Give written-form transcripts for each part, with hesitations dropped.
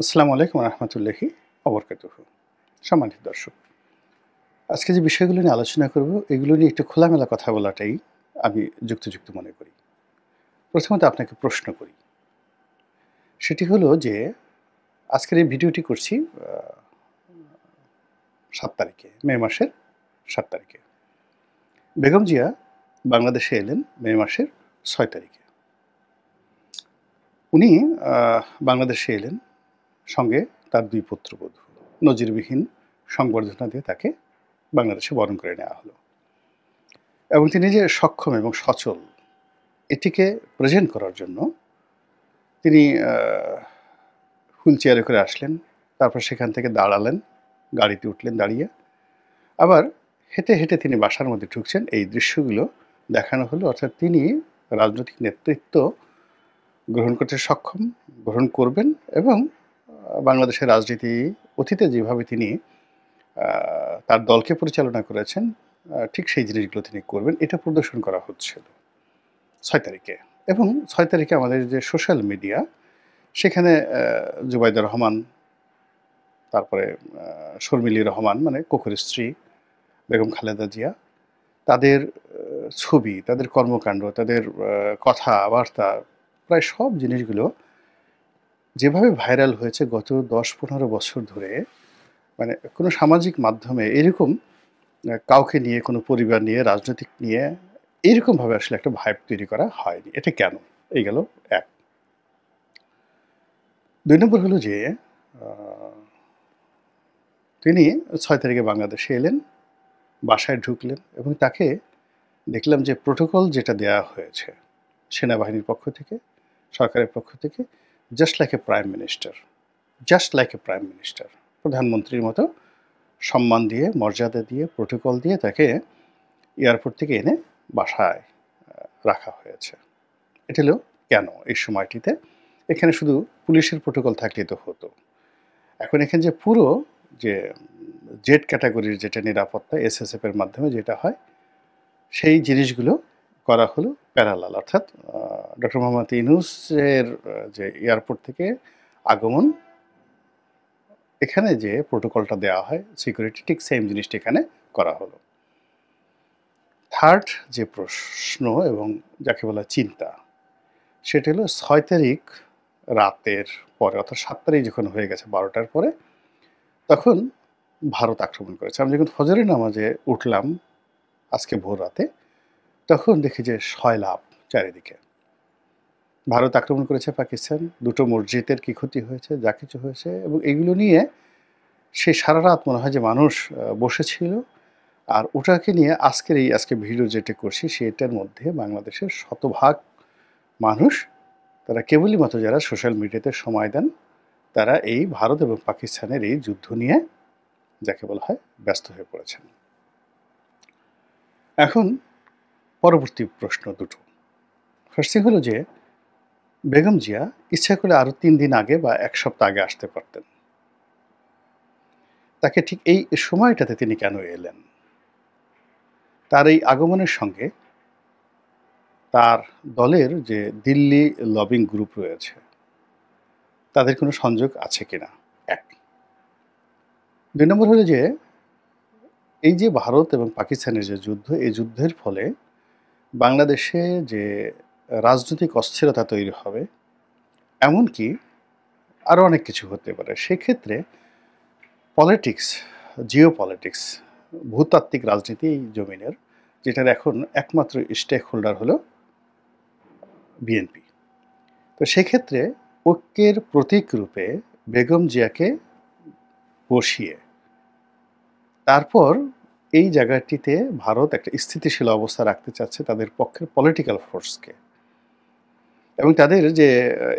আসসালামু আলাইকুম রহমতুল্লাহি অবরকাতুহু। সম্মানিত দর্শক, আজকে যে বিষয়গুলো নিয়ে আলোচনা করব এগুলো নিয়ে একটু খোলামেলা কথা বলাটাই আমি যুক্তিযুক্ত মনে করি। প্রথমত আপনাকে প্রশ্ন করি, সেটি হলো যে আজকের এই ভিডিওটি করছি ৭ তারিখে, মে মাসের ৭ তারিখে। বেগম জিয়া বাংলাদেশে এলেন মে মাসের ৬ তারিখে। উনি বাংলাদেশে এলেন, সঙ্গে তার ২ পুত্রবধূ। নজিরবিহীন সংবর্ধনা দিয়ে তাকে বাংলাদেশে বরণ করে নেওয়া হলো। এবং তিনি যে সক্ষম এবং সচল এটিকে প্রেজেন্ট করার জন্য তিনি হুইল চেয়ারে করে আসলেন। তারপর সেখান থেকে দাঁড়ালেন, গাড়িতে উঠলেন দাঁড়িয়ে। আবার হেঁটে, হেঁটে তিনি বাসার মধ্যে ঢুকছেন। এই দৃশ্যগুলো দেখানো হলো। অর্থাৎ তিনি রাজনৈতিক নেতৃত্ব গ্রহণ করতে সক্ষম, গ্রহণ করবেন এবং বাংলাদেশের রাজনীতি অতীতে যেভাবে তিনি তার দলকে পরিচালনা করেছেন, ঠিক সেই জিনিসগুলো তিনি করবেন। এটা প্রদর্শন করা হচ্ছিল ৬ তারিখে। এবং ৬ তারিখে আমাদের যে সোশ্যাল মিডিয়া, সেখানে জুবাইদা রহমান, তারপরে শর্মিলী রহমান মানে কোকোর স্ত্রী বেগম খালেদা জিয়া, তাদের ছবি, তাদের কর্মকাণ্ড, তাদের কথাবার্তা, প্রায় সব জিনিসগুলো যেভাবে ভাইরাল হয়েছে গত ১০-১৫ বছর ধরে, মানে কোনো সামাজিক মাধ্যমে এরকম কাউকে নিয়ে, কোনো পরিবার নিয়ে, রাজনৈতিক নিয়ে এরকমভাবে আসলে একটা ভাইব তৈরি করা হয়নি। এটা কেন? এই গেল ১। ২ নম্বর হলো যে আ তিনি ৬ তারিখে বাংলাদেশে এলেন, বাসায় ঢুকলেন এবং তাকে দেখলাম যে প্রোটোকল যেটা দেয়া হয়েছে সেনাবাহিনীর পক্ষ থেকে, সরকারের পক্ষ থেকে, just like a prime minister, just like a prime minister. প্রধানমন্ত্রীর মতো সম্মান দিয়ে, মর্যাদা দিয়ে, প্রোটোকল দিয়ে তাকে এয়ারপোর্ট থেকে এনে বাসায় রাখা হয়েছে। এটা হলো কেন এই সময়টিতে? এখানে শুধু পুলিশের প্রোটোকল থাকলেই তো হতো। এখন এখানে যে পুরো যে জেড ক্যাটাগরির যেটা নিরাপত্তা এসএসএফ এর মাধ্যমে যেটা হয়, সেই জিনিসগুলো করা হলো প্যারালাল। অর্থাৎ ডক্টর মোহাম্মদ ইউনূসের যে এয়ারপোর্ট থেকে আগমন, এখানে যে প্রোটোকলটা দেওয়া হয় সিকিউরিটি, ঠিক সেম জিনিসটা এখানে করা হলো। থার্ড যে প্রশ্ন এবং যাকে বলা চিন্তা, সেটা হলো ৬ তারিখ রাতের পরে, অর্থাৎ ৭ তারিখ যখন হয়ে গেছে ১২টার পরে, তখন ভারত আক্রমণ করেছে। আমি যখন ফজরের নামাজে উঠলাম আজকে ভোর রাতে, তখন দেখি যে সয়লাব চারিদিকে। ভারত আক্রমণ করেছে পাকিস্তান, ২টো মসজিদের কি ক্ষতি হয়েছে, যা কিছু হয়েছে, এবং এগুলো নিয়ে সে সারারাত মনে হয় যে মানুষ বসেছিল। আর ওটাকে নিয়ে আজকে ভিডিও যেটা করছি সেটার মধ্যে বাংলাদেশের শতভাগ মানুষ, তারা কেবলই মাত্র যারা সোশ্যাল মিডিয়াতে সময় দেন, তারা এই ভারত এবং পাকিস্তানের এই যুদ্ধ নিয়ে যাকে বলা হয় ব্যস্ত হয়ে পড়েছেন। এখন পরবর্তী প্রশ্ন দুটো। ফার্স্ট থিং হলো যে বেগম জিয়া ইচ্ছা করলে আরও ৩ দিন আগে বা ১ সপ্তাহ আগে আসতে পারতেন। তাকে ঠিক এই সময়টাতে তিনি কেন এলেন? তার এই আগমনের সঙ্গে তার দলের যে দিল্লি লবিং গ্রুপ রয়েছে, তাদের কোনো সংযোগ আছে কিনা? ১। ২ নম্বর হলো যে এই যে ভারত এবং পাকিস্তানের যে যুদ্ধ, এই যুদ্ধের ফলে বাংলাদেশে যে রাজনৈতিক অস্থিরতা তৈরি হবে, এমনকি আরও অনেক কিছু হতে পারে। সেক্ষেত্রে পলিটিক্স, জিও পলিটিক্স, ভূতাত্ত্বিক রাজনীতি এই জমিনের, যেটার এখন একমাত্র স্টেক হোল্ডার হলো বিএনপি। তো সেক্ষেত্রে ঐক্যের প্রতীক রূপে বেগম জিয়াকে বসিয়ে তারপর এই জায়গাটিতে ভারত একটা স্থিতিশীল অবস্থা রাখতে চাচ্ছে তাদের পক্ষের পলিটিক্যাল ফোর্সকে, এবং তাদের যে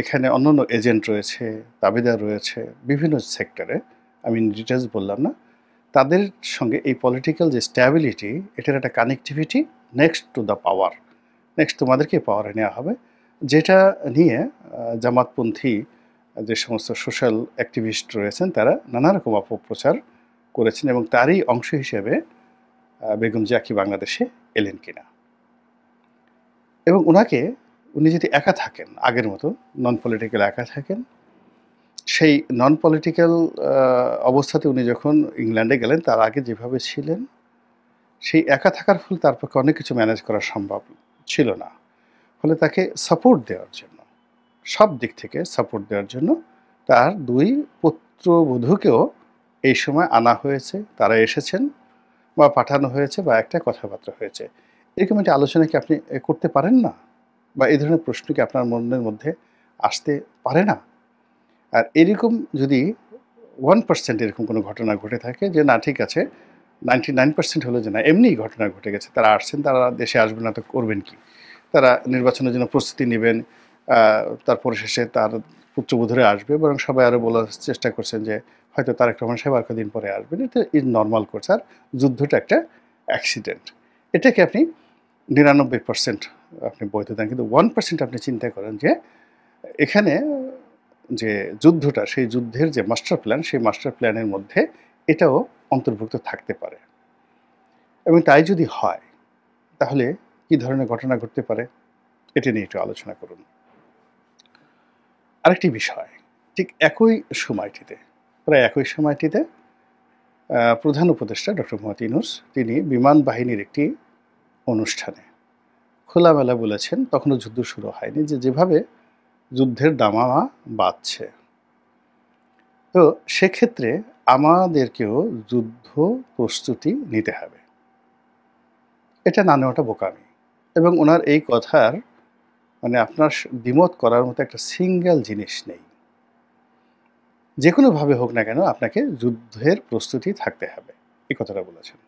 এখানে অন্যান্য এজেন্ট রয়েছে, দাবিদার রয়েছে বিভিন্ন সেক্টরে, আমি ডিটেলস বললাম না, তাদের সঙ্গে এই পলিটিক্যাল যে স্ট্যাবিলিটি, এটার একটা connectivity next to the power, next তোমাদেরকে পাওয়ারে নেওয়া হবে, যেটা নিয়ে জামাতপন্থী যে সমস্ত সোশ্যাল অ্যাক্টিভিস্ট রয়েছেন তারা নানা রকম অপপ্রচার করেছেন, এবং তারই অংশ হিসেবে বেগম জিয়া কি বাংলাদেশে এলেন কিনা। এবং উনি যদি একা থাকেন, আগের মতো নন পলিটিক্যাল একা থাকেন, সেই নন পলিটিক্যাল অবস্থাতে উনি যখন ইংল্যান্ডে গেলেন, তার আগে যেভাবে ছিলেন, সেই একা থাকার ফলে তার পক্ষে অনেক কিছু ম্যানেজ করা সম্ভব ছিল না। ফলে তাকে সাপোর্ট দেওয়ার জন্য, সব দিক থেকে সাপোর্ট দেওয়ার জন্য তার ২ পুত্রবধূকেও এই সময় আনা হয়েছে। তারা এসেছেন বা পাঠানো হয়েছে বা একটা কথাবার্তা হয়েছে। এরকম একটা আলোচনা কি আপনি করতে পারেন না? বা এই ধরনের প্রশ্ন কি আপনার মনের মধ্যে আসতে পারে না? আর এরকম যদি 1% এরকম কোনো ঘটনা ঘটে থাকে যে না ঠিক আছে, 99% হলো যে না এমনিই ঘটনা ঘটে গেছে। তারা আসছেন, তারা দেশে আসবেন না তো করবেন কি? তারা নির্বাচনের জন্য প্রস্তুতি নিবেন। আ তারপরে শেষে তার পুত্রবধূরা আসবে, বরং সবাই আরো বলার চেষ্টা করছেন যে হয়তো তারেক রহমান সাহেব আর কদিন পরে আসবেন। এটা নরমাল কোর্স। আর যুদ্ধটা একটা অ্যাক্সিডেন্ট। এটাকে আপনি 99% আপনি বৈধ দেন। কিন্তু 1% আপনি চিন্তা করেন যে এখানে যে যুদ্ধটা, সেই যুদ্ধের যে মাস্টার প্ল্যান, সেই মাস্টার প্ল্যানের মধ্যে এটাও অন্তর্ভুক্ত থাকতে পারে। এবং তাই যদি হয়, তাহলে কি ধরনের ঘটনা ঘটতে পারে? এটা নিয়ে একটু আলোচনা করুন। আরেকটি বিষয়, ঠিক একই সময়টিতে, প্রায় একই সময়টিতে প্রধান উপদেষ্টা ডক্টর মোহাম্মদ ইউনূস তিনি বিমান বাহিনীর একটি অনুষ্ঠানে খোলামেলা বলেছেন, তখনও যুদ্ধ শুরু হয়নি, যে যেভাবে যুদ্ধের দামামা বাজছে, তো সেক্ষেত্রে আমাদেরকেও যুদ্ধ প্রস্তুতি নিতে হবে। এটা না নেওয়াটা বোকামি। এবং ওনার এই কথার মানে আপনার দ্বিমত করার মতো একটা সিঙ্গেল জিনিস নেই। যেকোনোভাবে হোক না কেন আপনাকে যুদ্ধের প্রস্তুতি থাকতে হবে। এই কথাটা বলেছেন।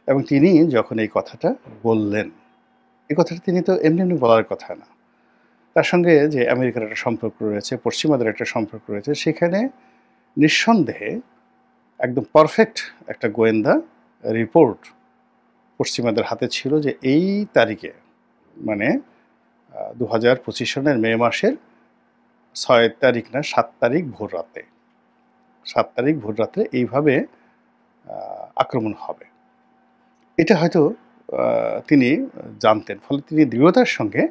এবং তিনি যখন এই কথাটা বললেন, এই কথাটা তিনি তো এমনি, এমনি বলার কথা না। তার সঙ্গে যে আমেরিকার একটা সম্পর্ক রয়েছে, পশ্চিমাদের একটা সম্পর্ক রয়েছে, সেখানে নিঃসন্দেহে একদম পারফেক্ট একটা গোয়েন্দা রিপোর্ট পশ্চিমাদের হাতে ছিল যে এই তারিখে, মানে ২০২৫ সনের মে মাসের ৬ তারিখ না ৭ তারিখ ভোররাতে, ৭ তারিখ ভোররাতে এইভাবে আক্রমণ হবে। এটা হয়তো তিনি জানতেন। ফলে তিনি দৃঢ়তার সঙ্গে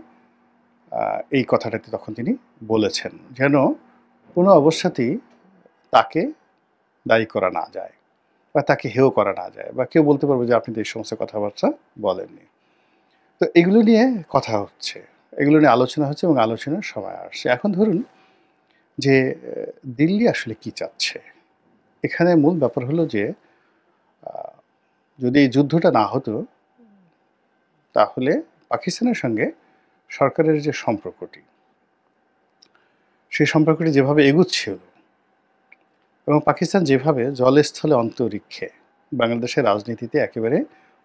এই কথাটাতে তখন তিনি বলেছেন, যেন কোনো অবস্থাতেই তাকে দায়ী করা না যায় বা তাকে হেয় করা না যায় বা কেউ বলতে পারবে যে আপনি তো এই সমস্ত কথাবার্তা বলেননি। তো এগুলো নিয়ে কথা হচ্ছে, এগুলো নিয়ে আলোচনা হচ্ছে এবং আলোচনার সময় আসছে। এখন ধরুন যে দিল্লি আসলে কি চাচ্ছে? এখানে মূল ব্যাপার হলো যে আ যদি এই যুদ্ধটা না হতো, তাহলে পাকিস্তানের সঙ্গে সরকারের যে সম্পর্কটি, সেই সম্পর্কটি যেভাবে এগুচ্ছিল এবং পাকিস্তান যেভাবে জলে, স্থলে, অন্তরিক্ষে বাংলাদেশের রাজনীতিতে একেবারে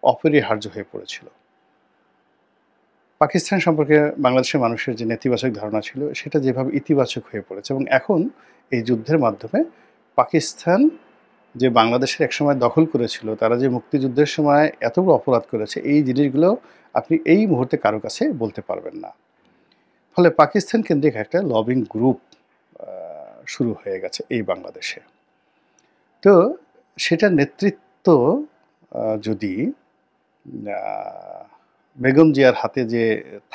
অপরিহার্য হয়ে পড়েছিল। পাকিস্তান সম্পর্কে বাংলাদেশের মানুষের যে নেতিবাচক ধারণা ছিল, সেটা যেভাবে ইতিবাচক হয়ে পড়েছে এবং এখন এই যুদ্ধের মাধ্যমে পাকিস্তান যে বাংলাদেশের একসময় দখল করেছিল, তারা যে মুক্তিযুদ্ধের সময় এতগুলো অপরাধ করেছে, এই জিনিসগুলো আপনি এই মুহূর্তে কারো কাছে বলতে পারবেন না। ফলে পাকিস্তান কেন্দ্রিক একটা লবিং গ্রুপ আ শুরু হয়ে গেছে এই বাংলাদেশে। তো সেটার নেতৃত্ব যদি আ বেগম জিয়ার হাতে যে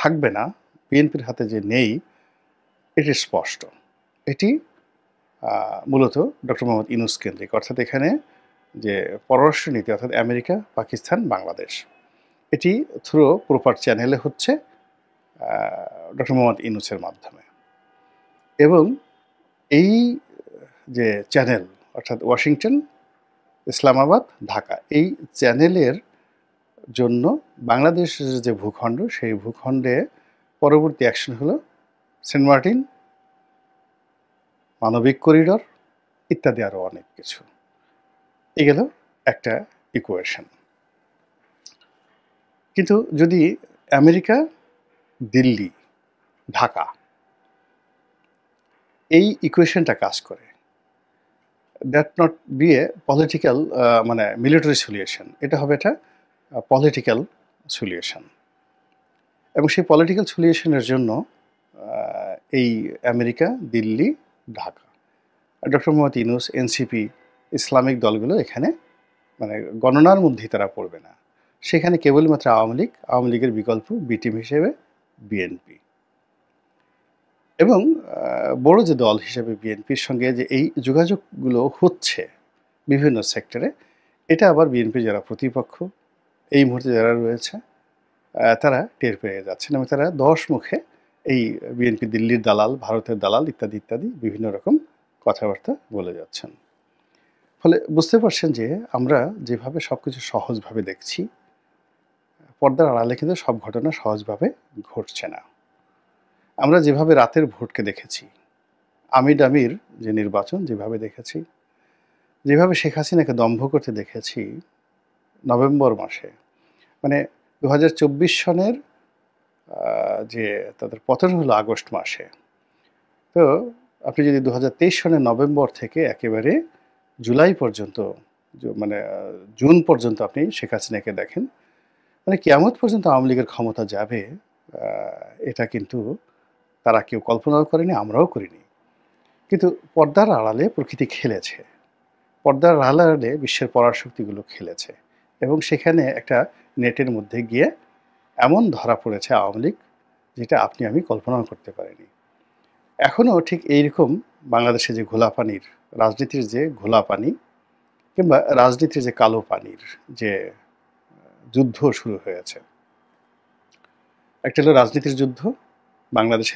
থাকবে না, বিএনপির হাতে যে নেই, এটি স্পষ্ট। এটি মূলত ডক্টর মোহাম্মদ ইউনূস কেন্দ্রিক। অর্থাৎ এখানে যে পররাষ্ট্রনীতি, অর্থাৎ আমেরিকা, পাকিস্তান, বাংলাদেশ, এটি থ্রু প্রপার চ্যানেলে হচ্ছে আ ডক্টর মোহাম্মদ ইউনূসের মাধ্যমে। এবং এই যে চ্যানেল, অর্থাৎ ওয়াশিংটন, ইসলামাবাদ, ঢাকা, এই চ্যানেলের জন্য বাংলাদেশের যে ভূখণ্ড, সেই ভূখণ্ডে পরবর্তী অ্যাকশন হলো সেন্ট মার্টিন, মানবিক করিডর ইত্যাদি আরও অনেক কিছু। এ গেল একটা ইকুয়েশন। কিন্তু যদি আমেরিকা, দিল্লি, ঢাকা এই ইকুয়েশনটা কাজ করে, that not be a political মানে মিলিটারি সলিউশন, এটা হবে একটা পলিটিক্যাল সলিউশন। এবং সেই পলিটিক্যাল সলিউশনের জন্য এই America, Delhi, Dhaka, doctor Mohammad Yunus, NCP, Islamic দলগুলো এখানে মানে গণনার মধ্যেই তারা পড়বে না। সেখানে কেবলমাত্র আওয়ামী লীগ, আওয়ামী লীগের বিকল্প বি টিম হিসেবে বিএনপি। এবং বড় যে দল হিসেবে বিএনপির সঙ্গে যে এই যোগাযোগগুলো হচ্ছে বিভিন্ন সেক্টরে, এটা আবার বিএনপি যারা প্রতিপক্ষ এই মুহূর্তে যারা রয়েছে তারা টের পেয়ে যাচ্ছেন এবং তারা ১০ মুখে এই বিএনপি দিল্লির দালাল, ভারতের দালাল ইত্যাদি, ইত্যাদি বিভিন্ন রকম কথাবার্তা বলে যাচ্ছেন। ফলে বুঝতে পারছেন যে আমরা যেভাবে সবকিছু সহজভাবে দেখছি, পর্দার আড়ালে কিন্তু সব ঘটনা সহজভাবে ঘটছে না। আমরা যেভাবে রাতের ভোটকে দেখেছি, আমির যে নির্বাচন যেভাবে দেখেছি, যেভাবে শেখ হাসিনাকে দম্ভ করতে দেখেছি নভেম্বর মাসে, মানে ২০২৪ সনের যে তাদের পতন হলো আগস্ট মাসে। তো আপনি যদি ২০২৩ সনের নভেম্বর থেকে একেবারে জুলাই পর্যন্ত মানে জুন পর্যন্ত আপনি শেখ হাসিনাকে দেখেন, মানে কিয়ামত পর্যন্ত আওয়ামী লীগের ক্ষমতা যাবে, এটা কিন্তু তারা কেউ কল্পনাও করেনি, আমরাও করিনি। কিন্তু পর্দার আড়ালে প্রকৃতি খেলেছে। পর্দার আড়ালে বিশ্বের পরাশক্তিগুলো খেলেছে এবং সেখানে একটা নেটের মধ্যে গিয়ে এমন ধরা পড়েছে আওয়ামী লীগ, যেটা আপনি আমি কল্পনাও করতে পারিনি। এখনও ঠিক এইরকম বাংলাদেশে যে ঘোলাপানির রাজনীতির যে ঘোলাপানি কিংবা রাজনীতির যে কালো পানির যে যুদ্ধ শুরু হয়েছে, একটা হলো রাজনীতির যুদ্ধ বাংলাদেশের